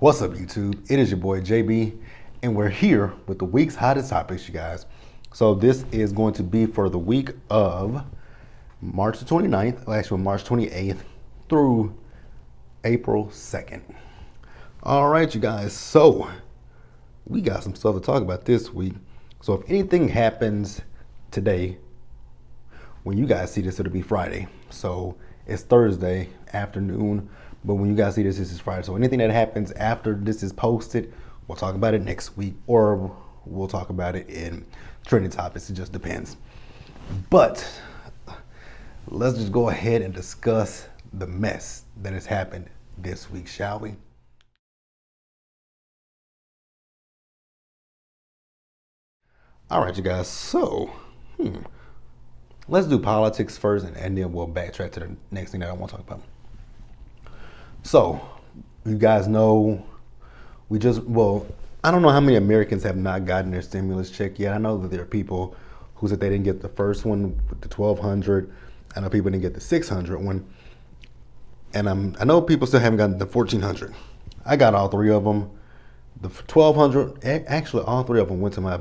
What's up, YouTube? It is your boy JB, and we're here with the week's hottest topics, you guys. So this is going to be for the week of March the 29th, actually March 28th through April 2nd. All right, you guys. So we got some stuff to talk about this week. So if anything happens today, when you guys see this, it'll be Friday. So it's Thursday afternoon, but when you guys see this, this is Friday. So anything that happens after this is posted, we'll talk about it next week, or we'll talk about it in trending topics. It just depends. But let's just go ahead and discuss the mess that has happened this week, shall we? All right, you guys. So, let's do politics first, and then we'll backtrack to the next thing that I want to talk about. So, you guys know, I don't know how many Americans have not gotten their stimulus check yet. I know that there are people who said they didn't get the first one with the 1,200. I know people didn't get the 600 one. And I know people still haven't gotten the 1,400. I got all three of them. The 1,200, actually all three of them went to my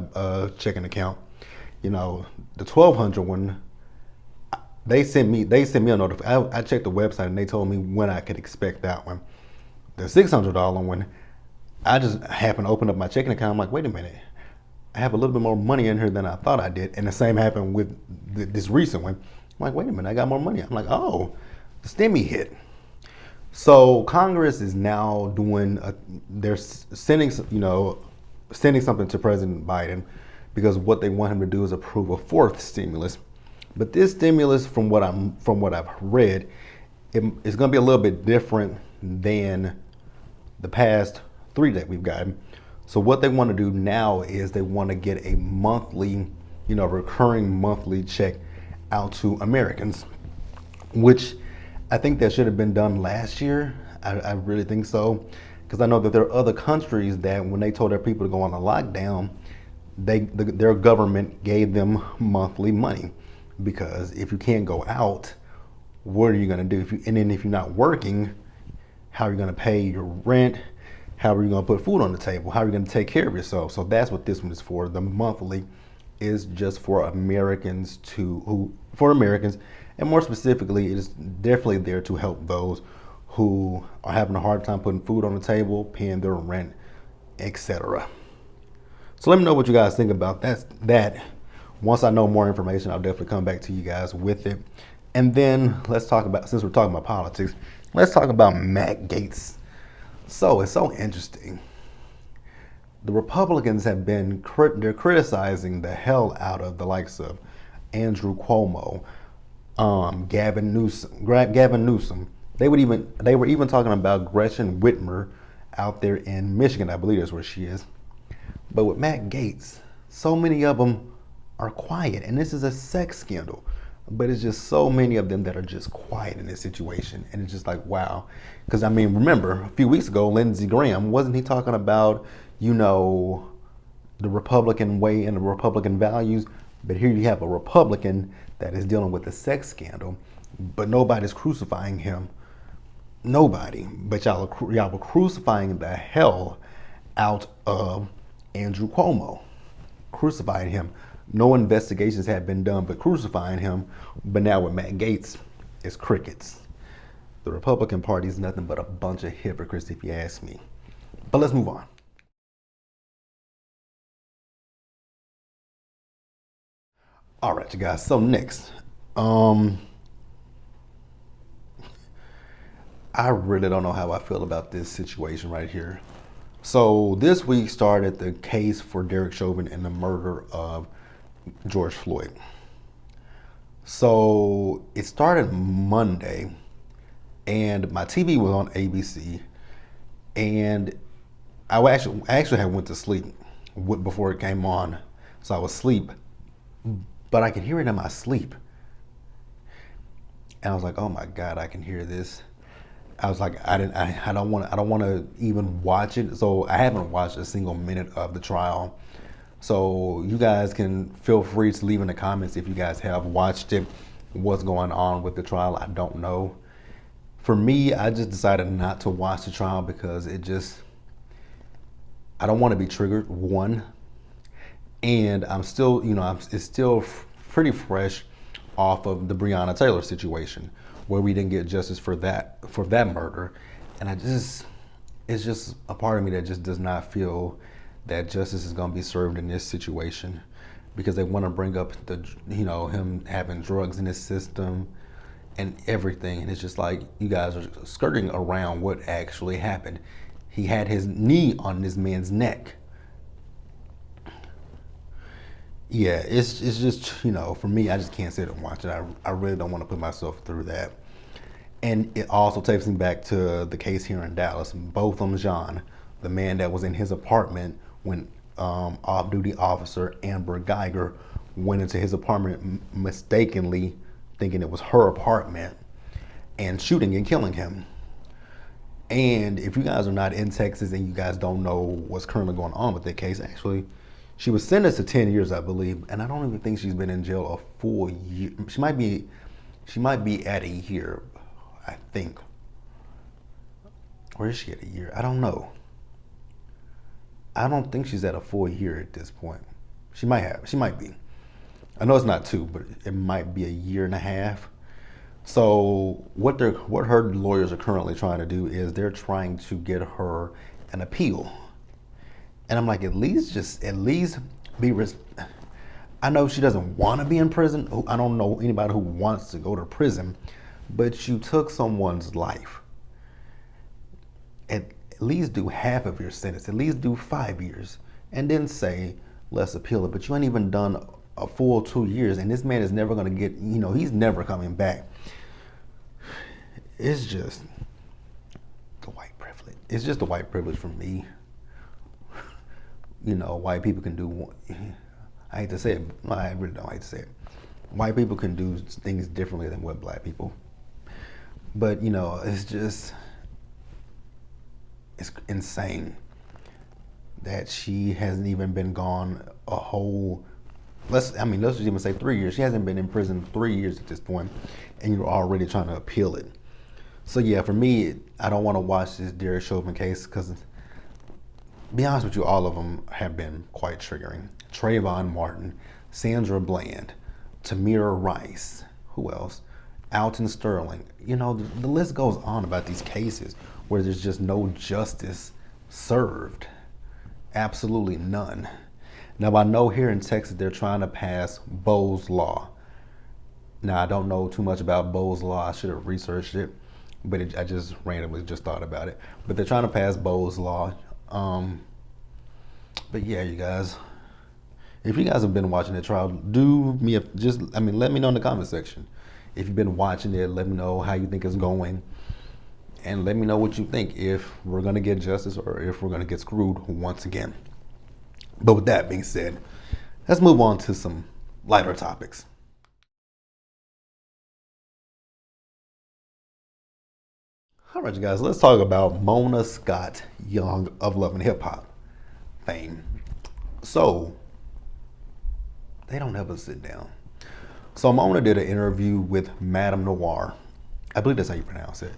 checking account. You know, the 1,200 one, they sent me a notification. I checked the website and they told me when I could expect that one. The $600 one, I just happened to open up my checking account. I'm like, wait a minute, I have a little bit more money in here than I thought I did. And the same happened with this recent one. I'm like, wait a minute, I got more money. I'm like, oh, the stimmy hit. So Congress is now doing, they're sending something to President Biden, because what they want him to do is approve a fourth stimulus. But this stimulus, from what I've read, it's going to be a little bit different than the past three that we've gotten. So what they want to do now is they want to get a monthly, recurring monthly check out to Americans, which I think that should have been done last year. I really think so, because I know that there are other countries that when they told their people to go on a lockdown, their government gave them monthly money, because if you can't go out, what are you going to do? And then if you're not working, how are you going to pay your rent? How are you going to put food on the table? How are you going to take care of yourself? So that's what this one is for. The monthly is just for Americans, and more specifically, it is definitely there to help those who are having a hard time putting food on the table, paying their rent, etc. So let me know what you guys think about that. Once I know more information, I'll definitely come back to you guys with it. And then let's talk about, since we're talking about politics, let's talk about Matt Gaetz. So it's so interesting. The Republicans have been they're criticizing the hell out of the likes of Andrew Cuomo, Gavin Newsom. They were even talking about Gretchen Whitmer out there in Michigan. I believe that's where she is. But with Matt Gaetz, so many of them are quiet, and this is a sex scandal. But it's just so many of them that are just quiet in this situation, and it's just like, wow. Because remember, a few weeks ago, Lindsey Graham, wasn't he talking about, the Republican way and the Republican values? But here you have a Republican that is dealing with a sex scandal, but nobody's crucifying him. Nobody. But y'all were crucifying the hell out of Andrew Cuomo. Crucifying him. No investigations had been done but crucifying him. But now with Matt Gaetz, it's crickets. The Republican Party is nothing but a bunch of hypocrites, if you ask me. But let's move on. All right, you guys. So next, I really don't know how I feel about this situation right here. So this week started the case for Derek Chauvin and the murder of George Floyd. So it started Monday, and my TV was on ABC, and I actually had went to sleep before it came on, so I was asleep, but I could hear it in my sleep, and I was like, oh my God, I can hear this. I was like, I don't want to even watch it. So I haven't watched a single minute of the trial. So you guys can feel free to leave in the comments if you guys have watched it, what's going on with the trial. I don't know. For me, I just decided not to watch the trial because it just, I don't want to be triggered, one, and I'm still, it's still pretty fresh off of the Breonna Taylor situation, where we didn't get justice for that murder, and it's just a part of me that just does not feel that justice is going to be served in this situation, because they want to bring up him having drugs in his system and everything, and it's just like, you guys are skirting around what actually happened. He had his knee on this man's neck. Yeah, it's just, for me, I just can't sit and watch it. I really don't want to put myself through that. And it also takes me back to the case here in Dallas. Botham Jean, the man that was in his apartment when off-duty officer Amber Geiger went into his apartment mistakenly thinking it was her apartment and shooting and killing him. And if you guys are not in Texas and you guys don't know what's currently going on with that case, actually, she was sentenced to 10 years, I believe, and I don't even think she's been in jail a full year. She might be at a year, I think. Or is she at a year? I don't know. I don't think she's at a full year at this point. She might be. I know it's not 2, but it might be a year and a half. So what her lawyers are currently trying to do is they're trying to get her an appeal. And I'm like, at least be. I know she doesn't want to be in prison. I don't know anybody who wants to go to prison, but you took someone's life. At least do half of your sentence. At least do 5 years, and then say, let's appeal it. But you ain't even done a full 2 years, and this man is never going to get. He's never coming back. It's just the white privilege. It's just the white privilege for me. White people can do. I hate to say it. No, I really don't hate to say it. White people can do things differently than what black people. But it's insane that she hasn't even been gone a whole. Let's just even say 3 years. She hasn't been in prison 3 years at this point, and you're already trying to appeal it. So yeah, for me, I don't want to watch this Derek Chauvin case because, be honest with you, all of them have been quite triggering. Trayvon Martin, Sandra Bland, Tamir Rice, who else? Alton Sterling. The list goes on about these cases where there's just no justice served. Absolutely none. Now, I know here in Texas they're trying to pass Bo's Law. Now, I don't know too much about Bo's Law. I should have researched it, but I just randomly just thought about it. But they're trying to pass Bo's Law. But yeah, you guys, if you guys have been watching the trial, let me know in the comment section. If you've been watching it, let me know how you think it's going. And let me know what you think, if we're going to get justice or if we're going to get screwed once again. But with that being said, let's move on to some lighter topics. All right, you guys, let's talk about Mona Scott Young of Love and Hip Hop fame. So, they don't ever sit down. So Mona did an interview with Madame Noir. I believe that's how you pronounce it.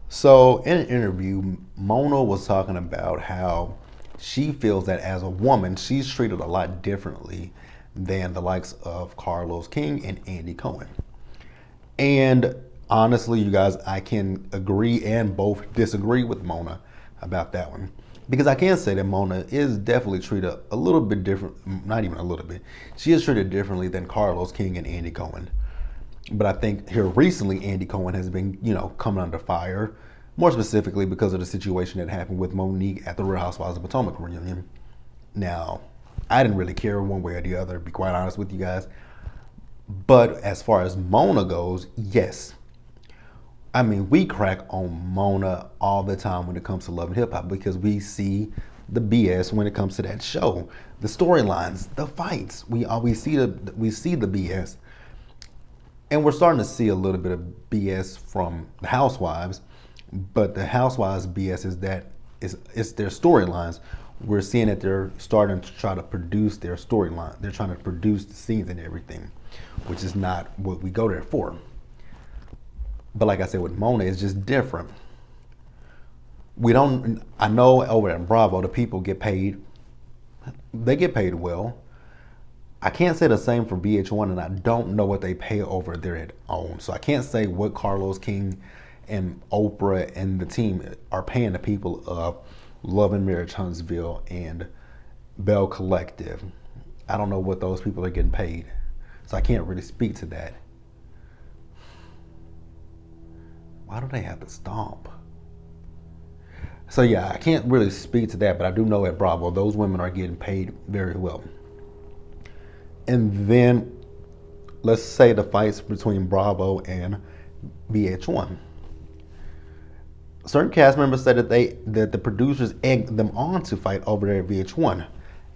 So in an interview, Mona was talking about how she feels that as a woman, she's treated a lot differently than the likes of Carlos King and Andy Cohen. And honestly, you guys, I can agree and both disagree with Mona about that one. Because I can say that Mona is definitely treated a little bit different, not even a little bit. She is treated differently than Carlos King and Andy Cohen. But I think here recently, Andy Cohen has been, coming under fire, more specifically because of the situation that happened with Monique at the Real Housewives of Potomac reunion. Now, I didn't really care one way or the other, to be quite honest with you guys. But as far as Mona goes, yes. We crack on Mona all the time when it comes to Love and Hip Hop because we see the BS when it comes to that show, the storylines, the fights. We see the BS, and we're starting to see a little bit of BS from the Housewives. But the Housewives BS is their storylines. We're seeing that they're starting to try to produce their storyline. They're trying to produce the scenes and everything, which is not what we go there for. But like I said, with Mona, it's just different. We don't. I know over at Bravo, the people get paid. They get paid well. I can't say the same for VH1, and I don't know what they pay over there at OWN. So I can't say what Carlos King and Oprah and the team are paying the people of Love and Marriage Huntsville and Bell Collective. I don't know what those people are getting paid. So I can't really speak to that. Why do they have to stomp? So yeah, I can't really speak to that, but I do know at Bravo, those women are getting paid very well. And then let's say the fights between Bravo and VH1. Certain cast members said that the producers egged them on to fight over there at VH1.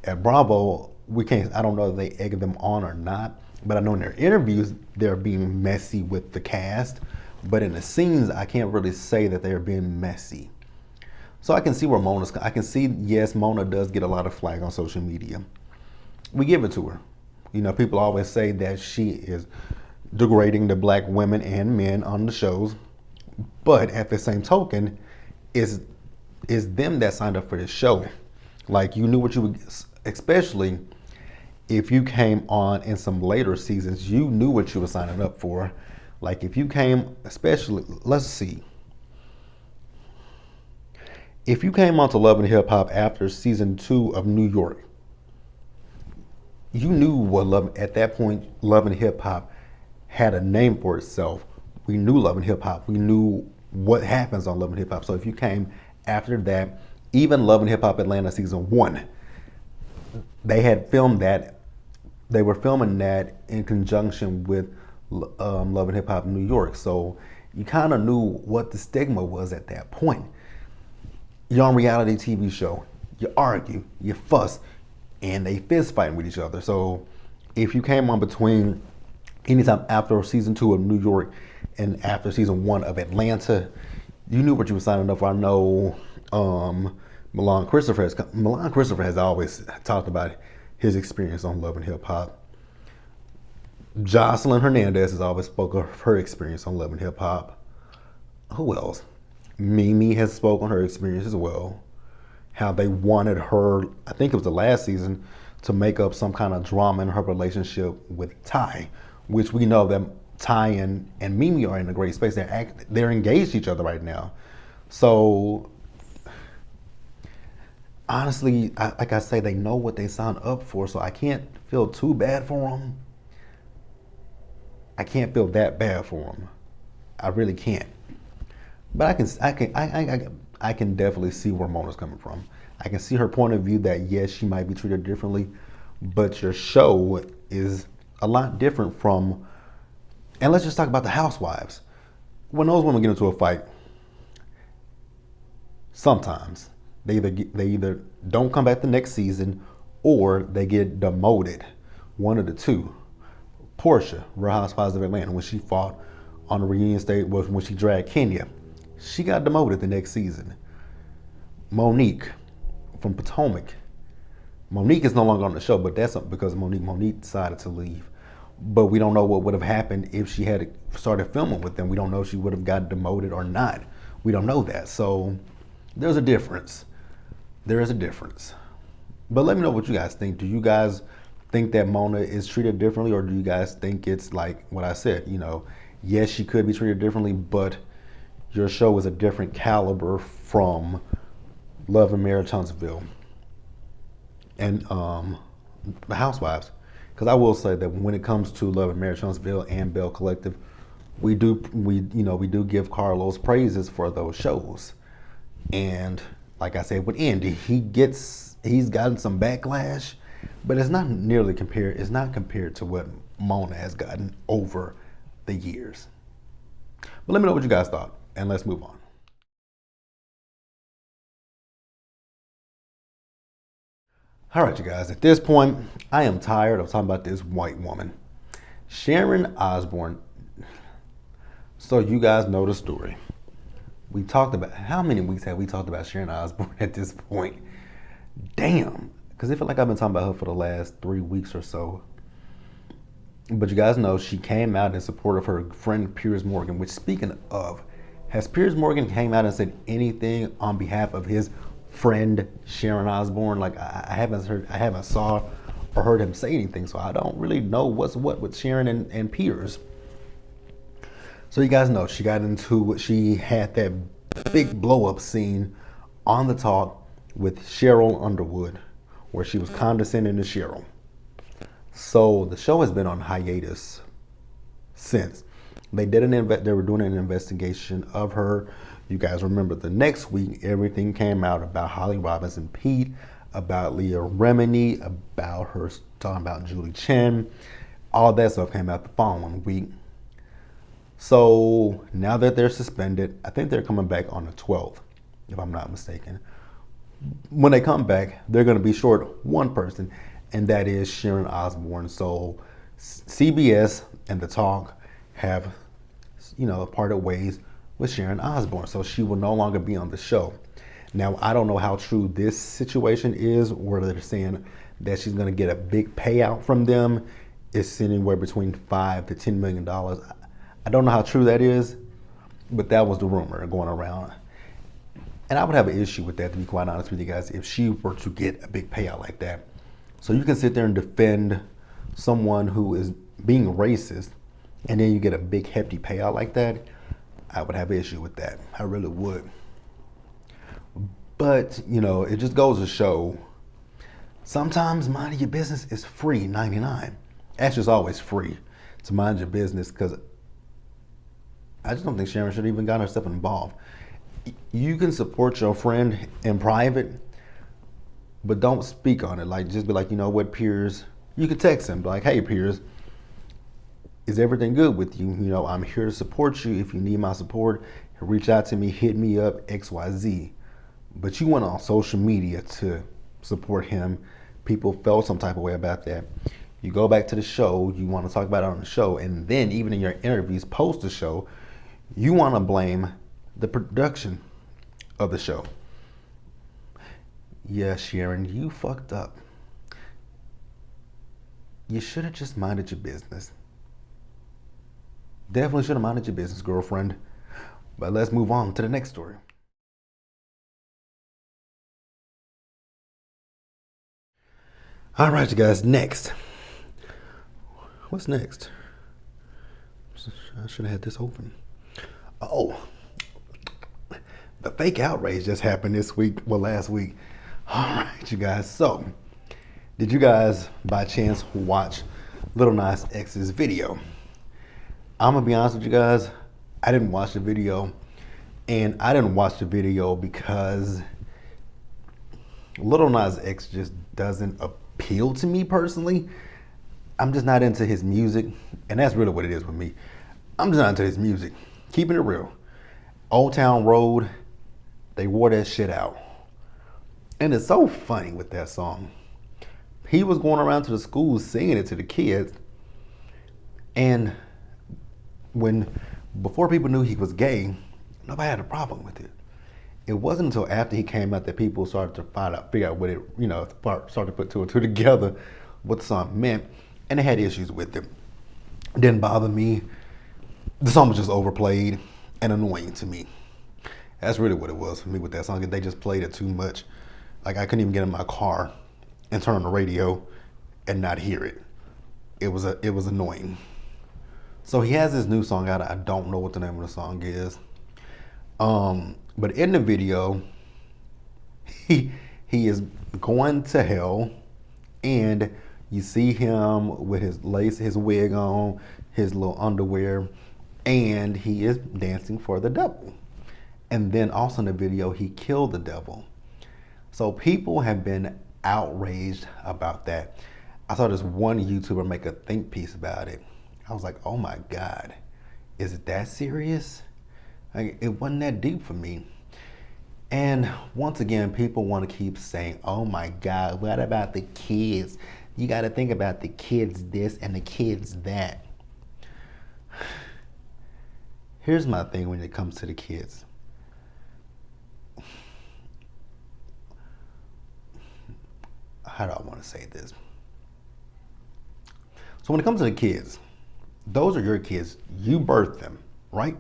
At Bravo, I don't know if they egged them on or not, but I know in their interviews they're being messy with the cast. But in the scenes, I can't really say that they're being messy. So I can see where I can see, yes, Mona does get a lot of flack on social media. We give it to her. You know, people always say that she is degrading the black women and men on the shows. But at the same token, is them that signed up for this show. Like, you knew what you would, especially if you came on in some later seasons, you knew what you were signing up for. Like, if you came, especially, let's see. If you came onto Love and Hip Hop after season 2 of New York, you knew what at that point, Love and Hip Hop had a name for itself. We knew Love and Hip Hop. We knew what happens on Love and Hip Hop. So if you came after that, even Love and Hip Hop Atlanta season 1, they had filmed that. They were filming that in conjunction with Love and Hip Hop New York. So you kind of knew what the stigma was at that point. You're on reality TV show. You argue, you fuss, and they fist fighting with each other. So if you came on between anytime after season 2 of New York and after season 1 of Atlanta, you knew what you were signing up for. I know Milan Christopher has always talked about his experience on Love and Hip Hop. Jocelyn Hernandez has always spoken of her experience on Love and Hip Hop. Who else? Mimi has spoken her experience as well. How they wanted her, I think it was the last season, to make up some kind of drama in her relationship with Ty, which we know that Ty and Mimi are in a great space. They're engaged to each other right now. So honestly, like I say, they know what they signed up for, so I can't feel too bad for them. I can't feel that bad for them. I really can't. But I can definitely see where Mona's coming from. I can see her point of view that yes, she might be treated differently, but your show is a lot different from. And let's just talk about the housewives. When those women get into a fight, sometimes they either don't come back the next season or they get demoted. One of the two. Portia, Real Housewives of Atlanta, when she fought on the reunion stage, was when she dragged Kenya. She got demoted the next season. Monique from Potomac. Monique is no longer on the show, but that's because Monique decided to leave. But we don't know what would have happened if she had started filming with them. We don't know if she would have got demoted or not. We don't know that. So there's a difference. There is a difference. But let me know what you guys think. Do you guys think that Mona is treated differently, or do you guys think it's like what I said? You know, yes, she could be treated differently, but your show is a different caliber from Love and Marriage Huntsville and the Housewives. Because I will say that when it comes to Love and Marriage Huntsville and Bell Collective, we do give Carlos praises for those shows. And like I said with Andy, he's gotten some backlash, but it's not nearly compared. It's not compared to what Mona has gotten over the years. But let me know what you guys thought, and let's move on. All right, you guys, at this point, I am tired of talking about this white woman, Sharon Osbourne. So you guys know the story. We talked about, how many weeks have we talked about Sharon Osbourne at this point? Damn, because I feel like I've been talking about her for the last 3 weeks or so. But you guys know she came out in support of her friend Piers Morgan, which, speaking of Has Piers Morgan came out and said anything on behalf of his friend Sharon Osbourne? Like I haven't saw or heard him say anything, so I don't really know what's what with Sharon and Piers. So you guys know she had that big blow up scene on the talk with Cheryl Underwood, where she was condescending to Cheryl. So the show has been on hiatus since. They were doing an investigation of her. You guys remember the next week, everything came out about Holly Robinson Pete, about Leah Remini, about her talking about Julie Chen. All that stuff came out the following week. So now that they're suspended, I think they're coming back on the 12th, if I'm not mistaken. When they come back, they're going to be short one person, and that is Sharon Osbourne. So CBS and The Talk have, parted ways with Sharon Osbourne. So she will no longer be on the show. Now, I don't know how true this situation is, where they're saying that she's going to get a big payout from them. It's anywhere between $5 to $10 million. I don't know how true that is, but that was the rumor going around. And I would have an issue with that, to be quite honest with you guys, if she were to get a big payout like that. So you can sit there and defend someone who is being racist, and then you get a big hefty payout like that. I would have an issue with that. I really would. But, it just goes to show, sometimes minding your business is free, 99. That's just always free to mind your business, because I just don't think Sharon should have even got herself involved. You can support your friend in private, but don't speak on it. Like, just be like, what, Piers? You could text him, like, hey, Piers, is everything good with you? I'm here to support you. If you need my support, reach out to me, hit me up, XYZ. But you went on social media to support him. People felt some type of way about that. You go back to the show, you want to talk about it on the show, and then even in your interviews post the show, you want to blame the production of the show. Yeah, Sharon, you fucked up. You should have just minded your business. Definitely should have minded your business, girlfriend. But let's move on to the next story. All right, you guys, next. What's next? I should have had this open. Oh, the fake outrage just happened last week. All right, you guys. So, did you guys by chance watch Lil Nas X's video? I'm gonna be honest with you guys, I didn't watch the video, and I didn't watch the video because Lil Nas X just doesn't appeal to me personally. I'm just not into his music, and that's really what it is with me. I'm just not into his music. Keeping it real. Old Town Road, they wore that shit out. And it's so funny with that song. He was going around to the schools singing it to the kids, and before people knew he was gay, nobody had a problem with it. It wasn't until after he came out that people started to figure out what it, started to put two and two together, what the song meant, and they had issues with it. It didn't bother me. The song was just overplayed and annoying to me. That's really what it was for me with that song. They just played it too much. Like, I couldn't even get in my car and turn on the radio and not hear it. It was annoying. So he has this new song out. I don't know what the name of the song is. But in the video, he is going to hell, and you see him with his wig on, his little underwear, and he is dancing for the devil. And then also in the video, he killed the devil. So people have been outraged about that. I saw this one YouTuber make a think piece about it. I was like, oh my God, is it that serious? Like, it wasn't that deep for me. And once again, people want to keep saying, oh my God, what about the kids? You got to think about the kids this and the kids that. Here's my thing when it comes to the kids. How do I want to say this? So when it comes to the kids, those are your kids. You birthed them, right?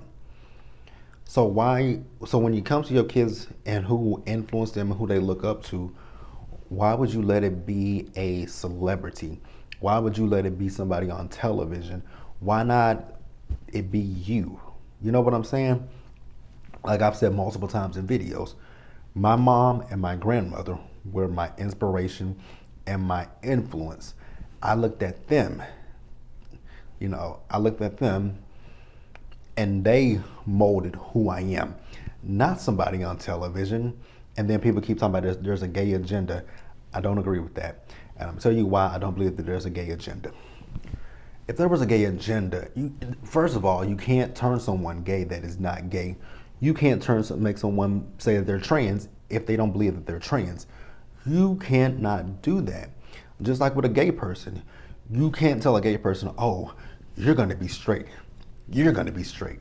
So when you come to your kids and who influence them and who they look up to, why would you let it be a celebrity? Why would you let it be somebody on television? Why not it be you? You know what I'm saying? Like I've said multiple times in videos, my mom and my grandmother were my inspiration and my influence. I looked at them, I looked at them and they molded who I am, not somebody on television. And then people keep talking about there's a gay agenda. I don't agree with that. And I'm telling you why I don't believe that there's a gay agenda. If there was a gay agenda, first of all, you can't turn someone gay that is not gay. You can't make someone say that they're trans if they don't believe that they're trans. You can't not do that. Just like with a gay person, you can't tell a gay person, oh, you're going to be straight. You're going to be straight.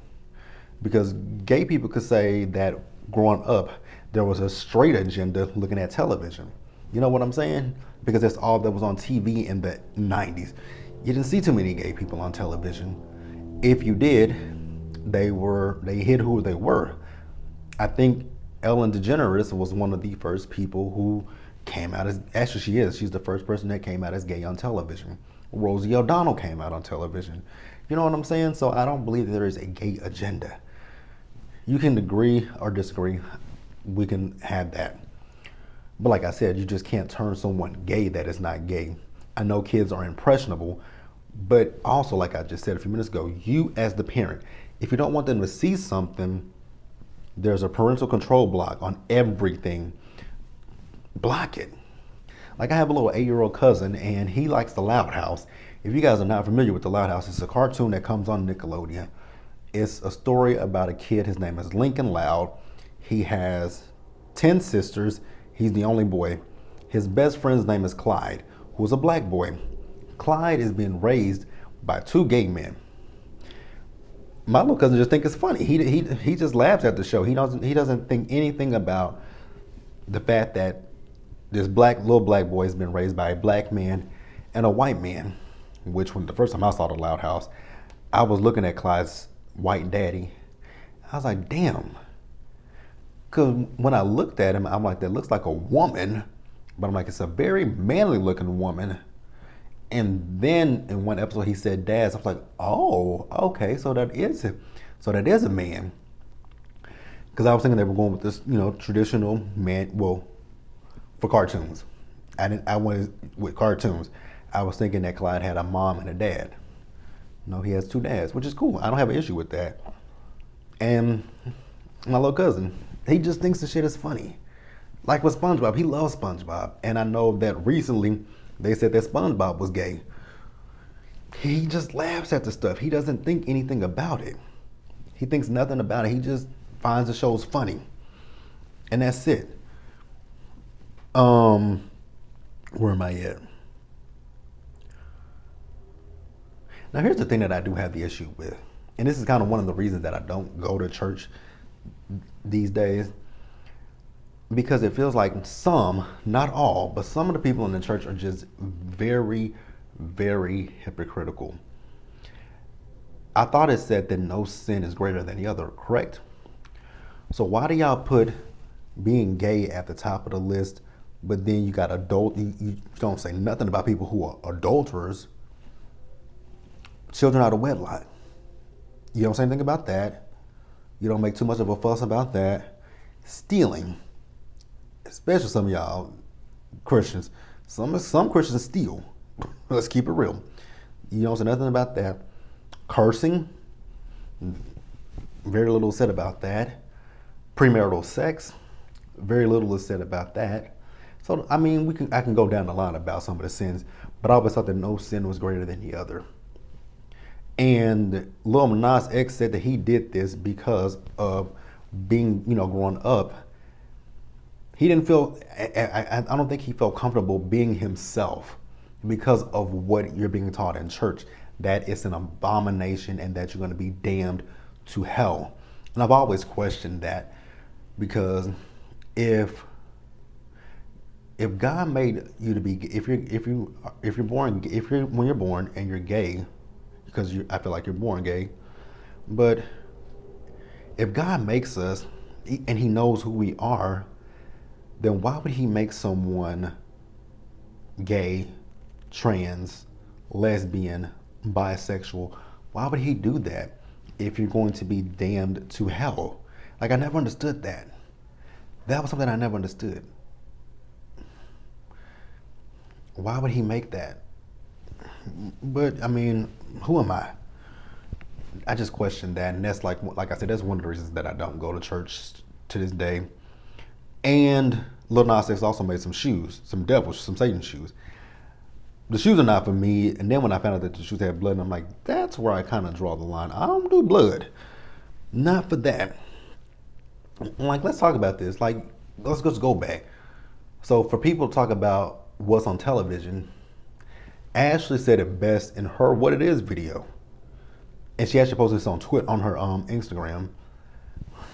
Because gay people could say that growing up, there was a straight agenda looking at television. You know what I'm saying? Because that's all that was on TV in the 90s. You didn't see too many gay people on television. If you did, they hid who they were. I think Ellen DeGeneres was one of the first people who came out as, actually she is, she's the first person that came out as gay on television. Rosie O'Donnell came out on television. You know what I'm saying? So I don't believe that there is a gay agenda. You can agree or disagree. We can have that. But like I said, you just can't turn someone gay that is not gay. I know kids are impressionable, but also, like I just said a few minutes ago, you as the parent, if you don't want them to see something, there's a parental control block on everything. Block it. Like I have a little 8-year-old cousin and he likes the Loud House. If you guys are not familiar with the Loud House, it's a cartoon that comes on Nickelodeon. It's a story about a kid. His name is Lincoln Loud. He has 10 sisters. He's the only boy. His best friend's name is Clyde, who's a black boy. Clyde is being raised by 2 gay men. My little cousin just thinks it's funny. He just laughs at the show. He doesn't think anything about the fact that this little black boy has been raised by a black man and a white man. Which, when the first time I saw the Loud House, I was looking at Clyde's white daddy. I was like, damn. Because when I looked at him, I'm like, that looks like a woman. But I'm like, it's a very manly looking woman. And then in one episode he said dads. I was like, oh, okay, so that is a man. Because I was thinking they were going with this, traditional man. Well, for cartoons, I wanted with cartoons. I was thinking that Clyde had a mom and a dad. No, he has 2 dads, which is cool. I don't have an issue with that. And my little cousin, he just thinks the shit is funny. Like with SpongeBob, he loves SpongeBob. And I know that recently they said that SpongeBob was gay. He just laughs at the stuff. He doesn't think anything about it. He thinks nothing about it. He just finds the shows funny. And that's it. Where am I at? Now here's the thing that I do have the issue with. And this is kind of one of the reasons that I don't go to church these days. Because it feels like some, not all, but some of the people in the church are just very, very hypocritical. I thought it said that no sin is greater than the other, correct? So why do y'all put being gay at the top of the list, but then you got you don't say nothing about people who are adulterers, children out of wedlock. You don't say anything about that. You don't make too much of a fuss about that. Stealing. Especially some of y'all Christians. Some Christians steal. Let's keep it real. You don't say nothing about that. Cursing. Very little said about that. Premarital sex. Very little is said about that. So I mean, I can go down the line about some of the sins, but I always thought that no sin was greater than the other. And Lil Nas X said that he did this because of being, growing up. He didn't feel, I don't think he felt comfortable being himself because of what you're being taught in church, that it's an abomination and that you're going to be damned to hell. And I've always questioned that, because if God made you to be, when you're born and you're gay, because I feel like you're born gay, but If God makes us and he knows who we are, then why would he make someone gay, trans, lesbian, bisexual? Why would he do that if you're going to be damned to hell? Like, I never understood that. That was something I never understood. Why would he make that? But I mean, who am I? I just question that, and that's like I said, that's one of the reasons that I don't go to church to this day. And Lil Nas X also made some shoes, some Satan shoes. The shoes are not for me. And then when I found out that the shoes had blood, I'm like, that's where I kind of draw the line. I don't do blood, not for that. Like, let's talk about this. Like, let's just go back. So for people to talk about what's on television, Ashley said it best in her "What It Is" video. And she actually posted this on Twitter, on her Instagram,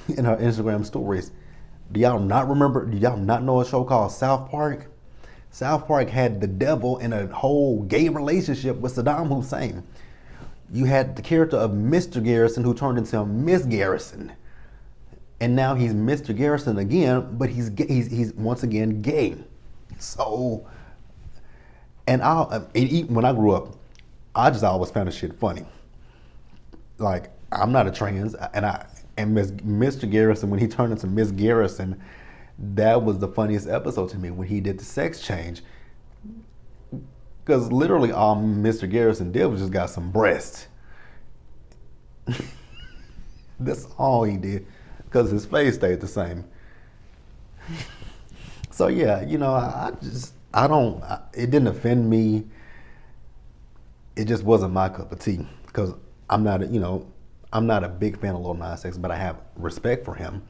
in her Instagram stories. Do y'all not remember? Do y'all not know a show called South Park? South Park had the devil in a whole gay relationship with Saddam Hussein. You had the character of Mr. Garrison who turned into Miss Garrison, and now he's Mr. Garrison again, but he's once again gay. So, and when I grew up, I just always found this shit funny. Like, I'm not a trans, and Mr. Garrison, when he turned into Miss Garrison, that was the funniest episode to me when he did the sex change. Because literally all Mr. Garrison did was just got some breasts. That's all he did, because his face stayed the same. So yeah, it didn't offend me. It just wasn't my cup of tea, because I'm not a big fan of Lil Nas X, but I have respect for him.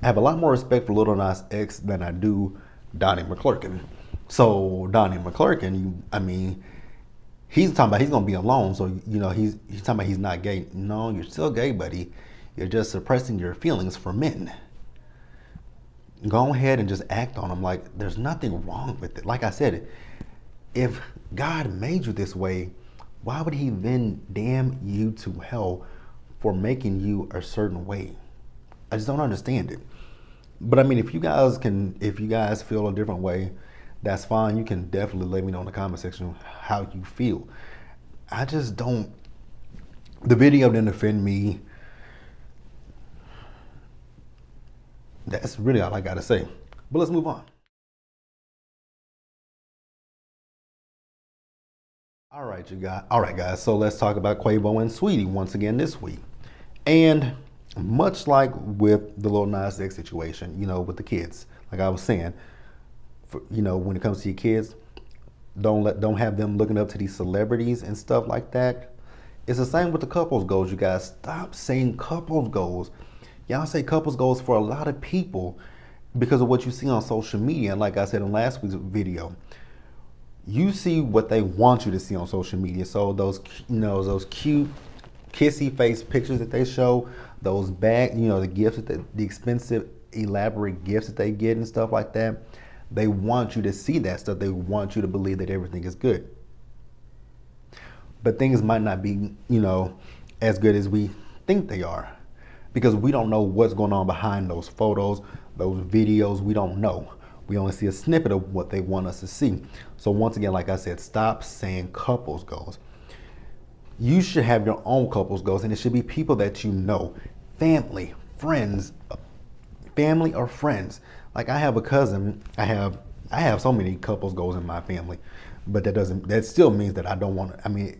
I have a lot more respect for Lil Nas X than I do Donnie McClurkin. So Donnie McClurkin, he's talking about he's gonna be alone. So he's talking about he's not gay. No, you're still gay, buddy. You're just suppressing your feelings for men. Go ahead and just act on them. Like, there's nothing wrong with it. Like I said, if God made you this way, why would he then damn you to hell for making you a certain way? I just don't understand it. But if you guys feel a different way, that's fine. You can definitely let me know in the comment section how you feel. I just don't. The video didn't offend me. That's really all I gotta say. But let's move on. All right, guys. So let's talk about Quavo and Sweetie once again this week. And much like with the Lil Nas X situation, with the kids, like I was saying, when it comes to your kids, don't have them looking up to these celebrities and stuff like that. It's the same with the couples goals, you guys. Stop saying couples goals. Y'all say couples goals for a lot of people because of what you see on social media. And like I said in last week's video, you see what they want you to see on social media. So those cute kissy face pictures that they show, those the gifts the expensive elaborate gifts that they get and stuff like that. They want you to see that stuff. They want you to believe that everything is good. But things might not be, as good as we think they are, because we don't know what's going on behind those photos, those videos. We don't know. We only see a snippet of what they want us to see. So once again, like I said, stop saying couples goals. You should have your own couples goals, and it should be people that you know, family, friends, family or friends. Like, I have a cousin. I have so many couples goals in my family, but that still means that I don't want to.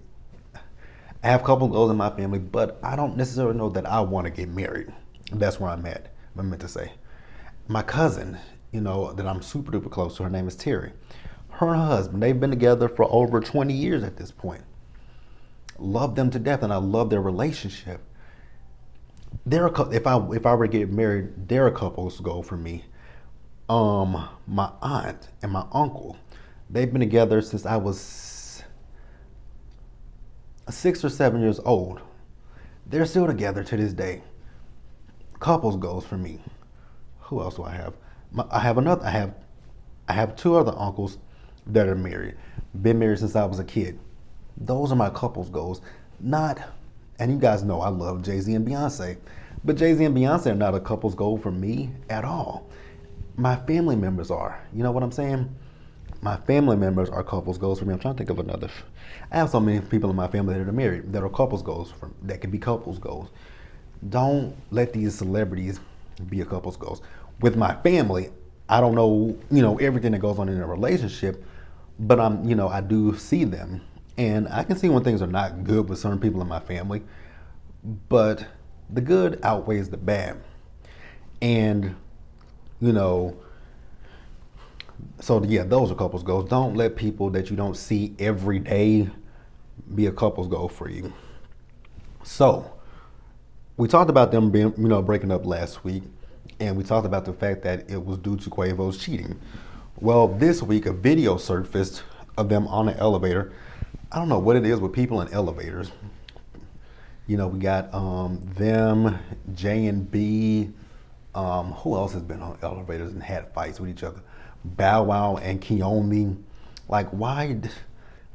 I have couple goals in my family, but I don't necessarily know that I want to get married. That's where I'm at. I meant to say, my cousin, that I'm super duper close to, her name is Terry. Her and her husband, they've been together for over 20 years at this point. Love them to death, and I love their relationship. If I were to get married, they're a couple's goal for me. My aunt and my uncle, they've been together since I was 6 or 7 years old. They're still together to this day. Couples goals for me. Who else do I have? I have 2 other uncles that are married. Been married since I was a kid. Those are my couples goals. And you guys know I love Jay-Z and Beyonce. But Jay-Z and Beyonce are not a couple's goal for me at all. My family members are. You know what I'm saying? My family members are couples goals for me. I'm trying to think of another. I have so many people in my family that are married that are couples goals that can be couples goals. Don't let these celebrities be a couples goals. With my family, I don't know, everything that goes on in a relationship, but I do see them, and I can see when things are not good with certain people in my family, but the good outweighs the bad, and so yeah, those are couples goals. Don't let people that you don't see every day be a couples goal for you. So we talked about them being, breaking up last week, and we talked about the fact that it was due to Quavo's cheating. Well, this week a video surfaced of them on an elevator. I don't know what it is with people in elevators. We got them, J and B. Who else has been on elevators and had fights with each other? Bow Wow and Kiyomi. Like, why do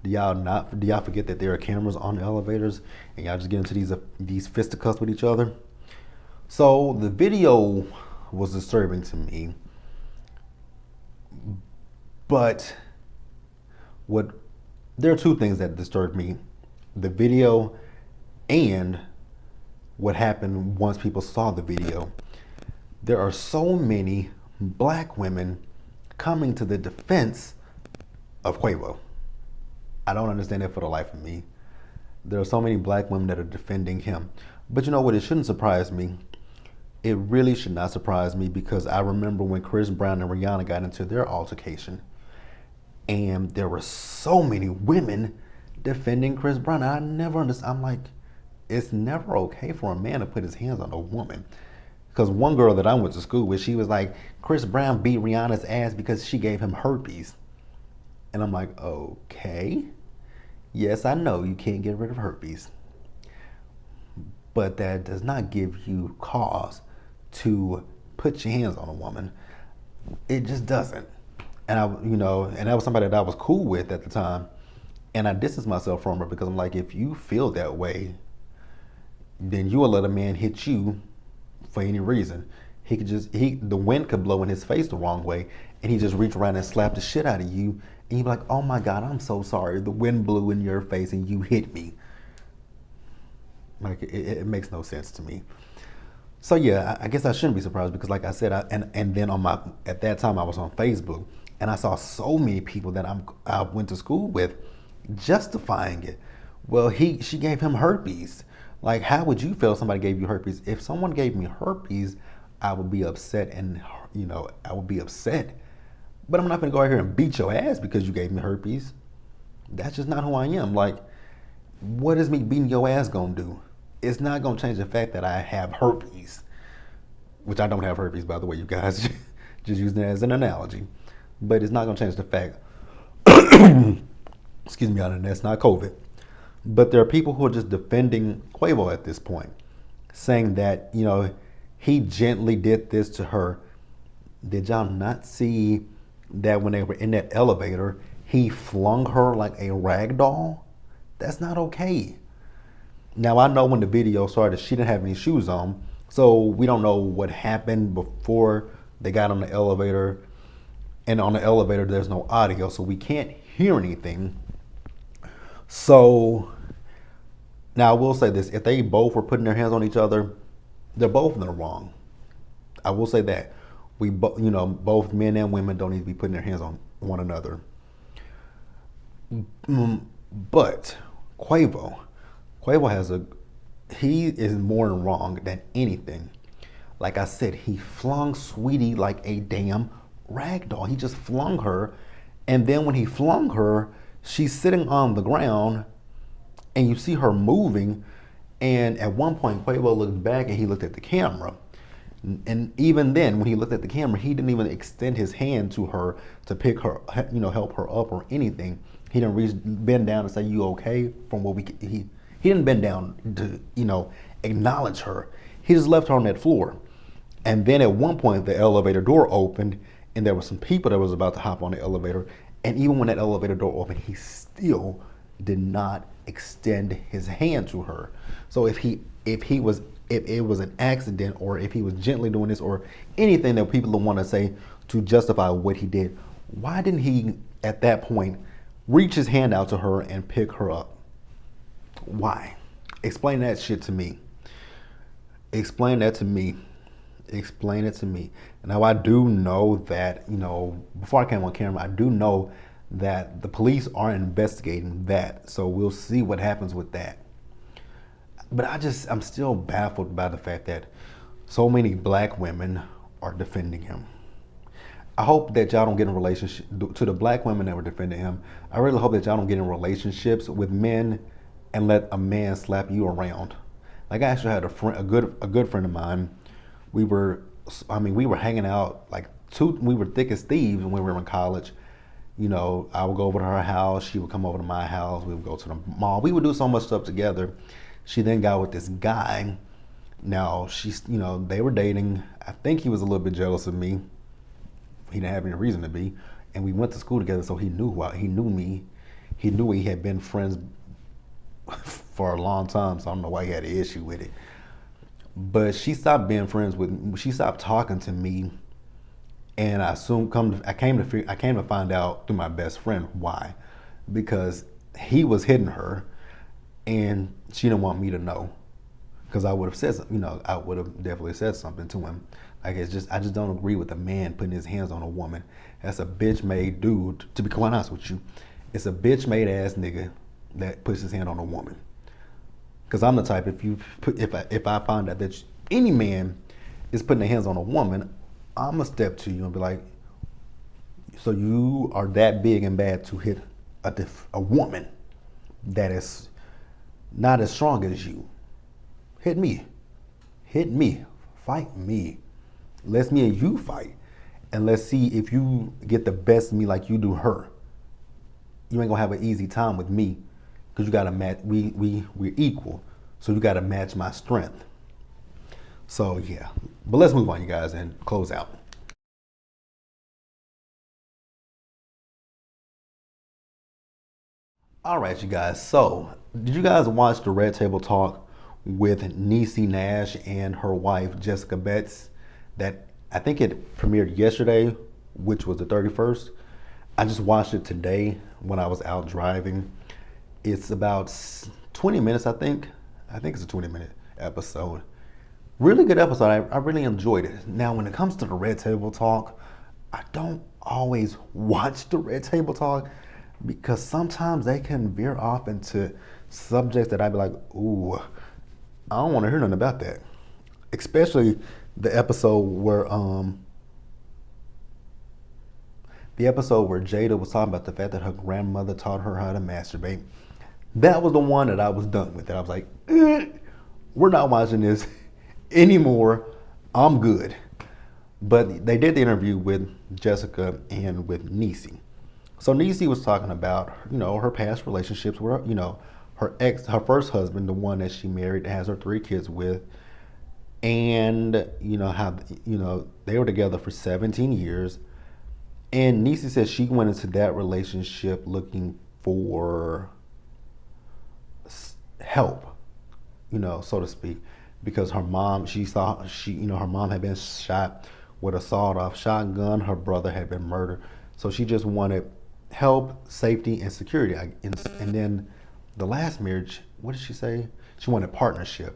y'all forget that there are cameras on elevators and y'all just get into these fisticuffs with each other? So the video was disturbing to me, but there are two things that disturbed me: the video and what happened once people saw the video. There are so many black women coming to the defense of Quavo. I don't understand it for the life of me. There are so many black women that are defending him. But you know what? It shouldn't surprise me. It really should not surprise me, because I remember when Chris Brown and Rihanna got into their altercation, and there were so many women defending Chris Brown. And I never understand. I'm like, it's never okay for a man to put his hands on a woman. Because one girl that I went to school with, she was like, Chris Brown beat Rihanna's ass because she gave him herpes. And I'm like, okay. Yes, I know you can't get rid of herpes, but that does not give you cause to put your hands on a woman. It just doesn't. And and that was somebody that I was cool with at the time. And I distanced myself from her because I'm like, if you feel that way, then you will let a man hit you for any reason. The wind could blow in his face the wrong way, and he just reach around and slap the shit out of you, and you'd be like, oh my God, I'm so sorry. The wind blew in your face and you hit me. Like, it makes no sense to me. So yeah, I guess I shouldn't be surprised, because like I said, and then at that time I was on Facebook, and I saw so many people that I went to school with justifying it. Well, she gave him herpes. Like, how would you feel if somebody gave you herpes? If someone gave me herpes, I would be upset, and I would be upset. But I'm not gonna go out here and beat your ass because you gave me herpes. That's just not who I am. Like, what is me beating your ass gonna do? It's not gonna change the fact that I have herpes, which I don't have herpes, by the way, you guys. Just using it as an analogy. But it's not gonna change the fact, excuse me, and that's not COVID. But there are people who are just defending Quavo at this point, saying that, he gently did this to her. Did y'all not see that when they were in that elevator, he flung her like a rag doll? That's not okay. Now, I know when the video started, she didn't have any shoes on, so we don't know what happened before they got on the elevator. And on the elevator, there's no audio, so we can't hear anything. So now I will say this: if they both were putting their hands on each other, they're both in the wrong. I will say that both men and women don't need to be putting their hands on one another. But Quavo he is more wrong than anything. Like I said, he flung Sweetie like a damn rag doll. He just flung her, and then when he flung her, she's sitting on the ground, and you see her moving. And at one point, Quavo looked back and he looked at the camera. And even then, when he looked at the camera, he didn't even extend his hand to her to pick her, help her up or anything. He didn't bend down and say, "You okay?" From what he didn't bend down to, acknowledge her. He just left her on that floor. And then at one point, the elevator door opened, and there were some people that was about to hop on the elevator. And even when that elevator door opened, he still did not extend his hand to her. So if he was if it was an accident or if he was gently doing this or anything that people want to say to justify what he did, why didn't he at that point reach his hand out to her and pick her up? Why? Explain that shit to me. Explain that to me. Explain it to me. Now, I do know that, before I came on camera, I do know that the police are investigating that. So we'll see what happens with that. But I'm still baffled by the fact that so many black women are defending him. I hope that y'all don't get in relationship to the black women that were defending him. I really hope that y'all don't get in relationships with men and let a man slap you around. Like, I actually had a good friend of mine. We were hanging out we were thick as thieves when we were in college. I would go over to her house. She would come over to my house. We would go to the mall. We would do so much stuff together. She then got with this guy. Now, they were dating. I think he was a little bit jealous of me. He didn't have any reason to be. And we went to school together, so he knew me. He knew we had been friends for a long time, so I don't know why he had an issue with it. But she stopped being friends with me. She stopped talking to me. And I came to find out through my best friend why. Because he was hitting her and she didn't want me to know. Because I would have said, I would have definitely said something to him. I just don't agree with a man putting his hands on a woman. That's a bitch-made dude. To be quite honest with you, it's a bitch-made ass nigga that puts his hand on a woman. Because I'm the type, if I find out that any man is putting their hands on a woman, I'm gonna step to you and be like, so you are that big and bad to hit a woman that is not as strong as you? Hit me, fight me. Let's me and you fight, and let's see if you get the best of me like you do her. You ain't gonna have an easy time with me, because you gotta match. We're equal, so you gotta match my strength. So yeah, but let's move on, you guys, and close out. All right, you guys. So did you guys watch the Red Table Talk with Niecy Nash and her wife Jessica Betts? That, I think it premiered yesterday, which was the 31st. I just watched it today when I was out driving. It's about 20 minutes, I think. I think it's a 20-minute episode. Really good episode. I really enjoyed it. Now, when it comes to the Red Table Talk, I don't always watch the Red Table Talk because sometimes they can veer off into subjects that I'd be like, ooh, I don't want to hear nothing about that. Especially the episode where Jada was talking about the fact that her grandmother taught her how to masturbate. That was the one that I was done with. I was like, we're not watching this anymore. I'm good. But they did the interview with Jessica and with Niecy. So Niecy was talking about, her past relationships were, her first husband, the one that she married, has her 3 kids with, and how they were together for 17 years. And Niecy said she went into that relationship looking for help, so to speak, because her mom, her mom had been shot with a sawed-off shotgun. Her brother had been murdered, so she just wanted help, safety, and security. And then the last marriage, what did she say? She wanted partnership.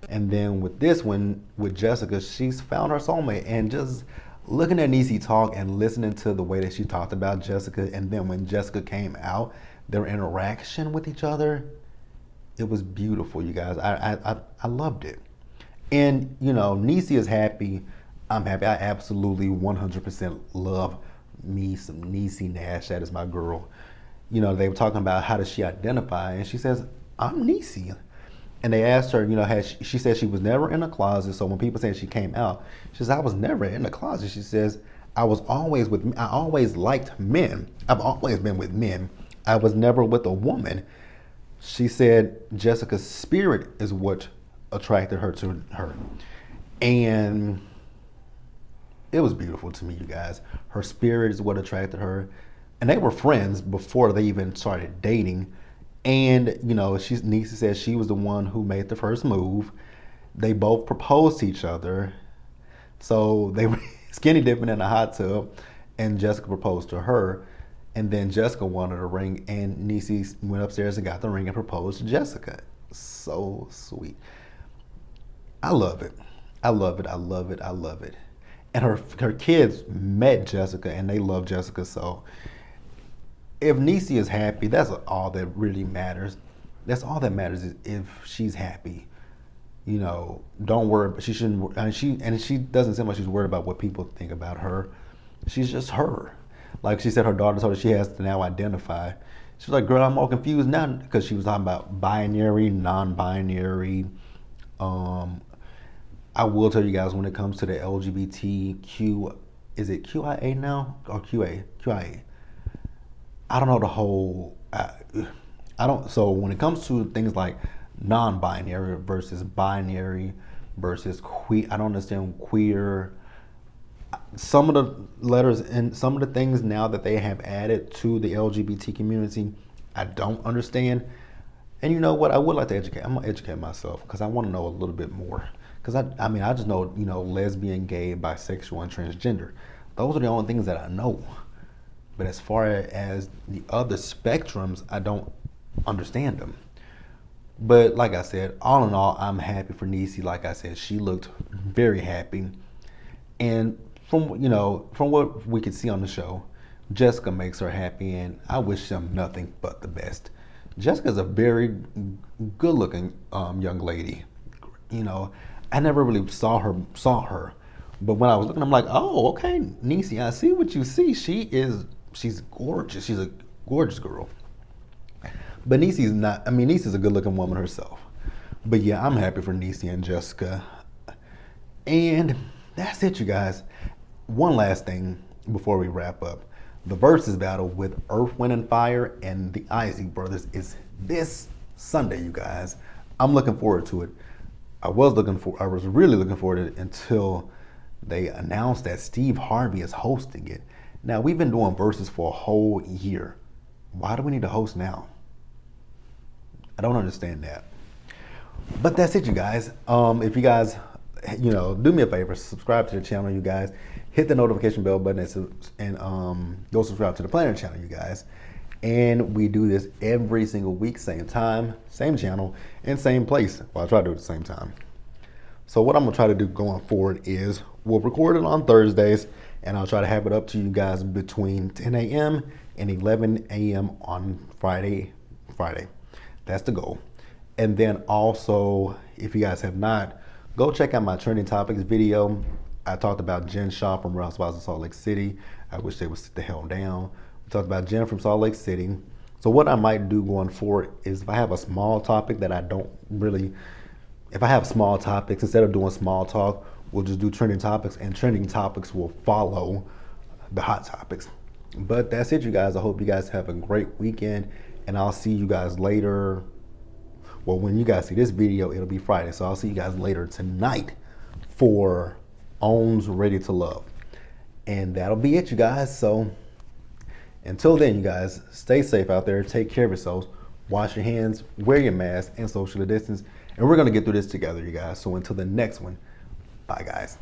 And then with this one, with Jessica, she's found her soulmate. And just looking at Niecy talk and listening to the way that she talked about Jessica, and then when Jessica came out, their interaction with each other, it was beautiful, you guys. I loved it. And, Niecy is happy. I'm happy. I absolutely 100% love me some Niecy Nash. That is my girl. They were talking about how does she identify, and she says, I'm Niecy. And they asked her, she said she was never in a closet. So when people say she came out, she says, I was never in a closet. She says, I always liked men. I've always been with men. I was never with a woman. She said Jessica's spirit is what attracted her to her. And it was beautiful to me, you guys. Her spirit is what attracted her. And they were friends before they even started dating. And, Niecy said she was the one who made the first move. they both proposed to each other. So they were skinny dipping in a hot tub, and Jessica proposed to her. And then Jessica wanted a ring, and Niecy went upstairs and got the ring and proposed to Jessica. So sweet. I love it. I love it. I love it. I love it. And her kids met Jessica, and they love Jessica. So if Niecy is happy, that's all that really matters. That's all that matters is if she's happy. You know, don't worry. She shouldn't. And she doesn't seem like she's worried about what people think about her. She's just her. Like she said, her daughter told her she has to now identify. She was like, "Girl, I'm all confused now," because she was talking about binary, non-binary. I will tell you guys when it comes to the LGBTQ, is it QIA now or QA? QIA. I don't know the whole. I don't. So when it comes to things like non-binary versus binary versus queer, I don't understand queer. Some of the letters and some of the things now that they have added to the LGBT community, I don't understand. And you know what? I would like to educate. I'm gonna educate myself because I want to know a little bit more. Because I mean, I just know, you know, lesbian, gay, bisexual, and transgender. Those are the only things that I know. But as far as the other spectrums, I don't understand them. But like I said, all in all, I'm happy for Niecy. Like I said, she looked very happy. And from what we could see on the show, Jessica makes her happy, and I wish them nothing but the best. Jessica's a very good-looking young lady. You know, I never really saw her, but when I was looking, I'm like, oh, okay, Niecy, I see what you see. She's gorgeous. She's a gorgeous girl. But Niecy's not. I mean, Niecy's a good-looking woman herself. But yeah, I'm happy for Niecy and Jessica. And that's it, you guys. One last thing before we wrap up. The versus battle with Earth, Wind, and Fire and the Isaac Brothers is this Sunday, you guys. I'm looking forward to it. I was really looking forward to it until they announced that Steve Harvey is hosting it. Now, we've been doing verses for a whole year. Why do we need to host now? I don't understand that. But that's it, you guys. If you guys, do me a favor, subscribe to the channel, you guys. Hit the notification bell button and go subscribe to the Planner channel, you guys. And we do this every single week, same time, same channel, and same place. Well, I try to do it at the same time. So what I'm gonna try to do going forward is we'll record it on Thursdays, and I'll try to have it up to you guys between 10 a.m. and 11 a.m. on Friday. That's the goal. And then also, if you guys have not, go check out my trending topics video. I talked about Jen Shaw from Real Housewives of Salt Lake City. I wish they would sit the hell down. We talked about Jen from Salt Lake City. So what I might do going forward is if I have a small topic that I don't really, if I have small topics, instead of doing small talk, we'll just do trending topics, and trending topics will follow the hot topics. But that's it, you guys. I hope you guys have a great weekend, and I'll see you guys later. Well, when you guys see this video, it'll be Friday. So I'll see you guys later tonight for Owns Ready to Love. And that'll be it, you guys. So until then, you guys, stay safe out there. Take care of yourselves. Wash your hands, wear your mask, and socially distance. And we're going to get through this together, you guys. So until the next one, bye, guys.